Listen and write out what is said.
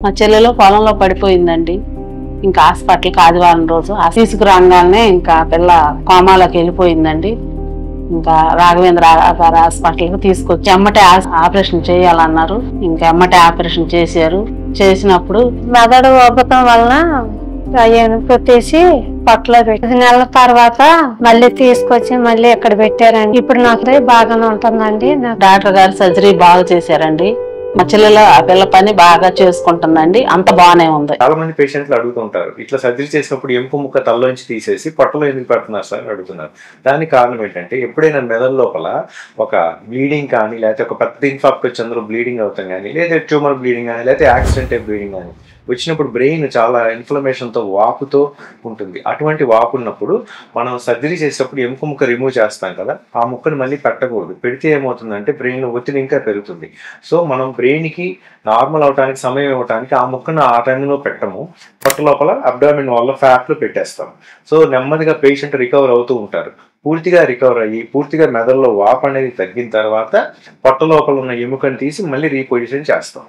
మా చెల్లెలో పొలంలో పడిపోయిందండి. ఇంకా హాస్పిటల్కి ఆదివారం రోజు తీసుకురాగానే ఇంకా పిల్ల కోమాలోకి వెళ్ళిపోయిందండి. ఇంకా రాఘవేంద్ర గారు హాస్పిటల్కి తీసుకొచ్చి ఎమ్మటే ఆపరేషన్ చేయాలన్నారు. ఇంకా ఎమ్మటే ఆపరేషన్ చేశారు. చేసినప్పుడు మెదడు ఉబ్బతం వలన కొట్టేసి పొట్టలో పెట్టి నెలల తర్వాత మళ్ళీ తీసుకొచ్చి మళ్ళీ ఇక్కడ పెట్టారండి. ఇప్పుడు నాకు బాగానే ఉంటుందండి. డాక్టర్ గారు సర్జరీ బాగా చేశారండి. మా చెల్లెలు ఆ పిల్ల పని బాగా చేసుకుంటుందండి. అంత బాగానే ఉంది. చాలా మంది పేషెంట్లు అడుగుతుంటారు, ఇట్లా సర్జరీ చేసినప్పుడు ఎముక ముక్క తలలోంచి తీసేసి పొట్టలో ఎందుకు పెడుతున్నారు సార్ అడుగుతున్నారు. దానికి కారణం ఏంటంటే, ఎప్పుడైనా మెదడు లోపల ఒక బ్లీడింగ్ కానీ, లేకపోతే ఒక పెద్ద ఇన్ఫాక్ట్ వచ్చి అందులో బ్లీడింగ్ అవుతాం కానీ, లేదా ట్యూమర్ బ్లీడింగ్ కానీ, లేకపోతే యాక్సిడెంట్ బ్లీడింగ్ కానీ వచ్చినప్పుడు బ్రెయిన్ చాలా ఇన్ఫ్లమేషన్తో వాపుతో ఉంటుంది. అటువంటి వాపు ఉన్నప్పుడు మనం సర్జరీ చేసేటప్పుడు ఎముక ముక్క రిమూవ్ చేస్తాం కదా, ఆ ముక్కను మళ్ళీ పెట్టకూడదు. పెడితే ఏమవుతుందంటే బ్రెయిన్లో ఒత్తిడి ఇంకా పెరుగుతుంది. సో మనం బ్రెయిన్కి నార్మల్ అవడానికి సమయం ఇవ్వడానికి ఆ ముక్కను ఆ టైంలో పెట్టము, పొట్ట లోపల అబ్డామిన్ వల్ల ఫ్యాట్లో పెట్టేస్తాం. సో నెమ్మదిగా పేషెంట్ రికవర్ అవుతూ ఉంటారు. పూర్తిగా రికవర్ అయ్యి పూర్తిగా మెదడులో వాపు అనేది తగ్గిన తర్వాత పొట్ట లోపల ఉన్న ఎముకను తీసి మళ్ళీ రీపొజిషన్ చేస్తాం.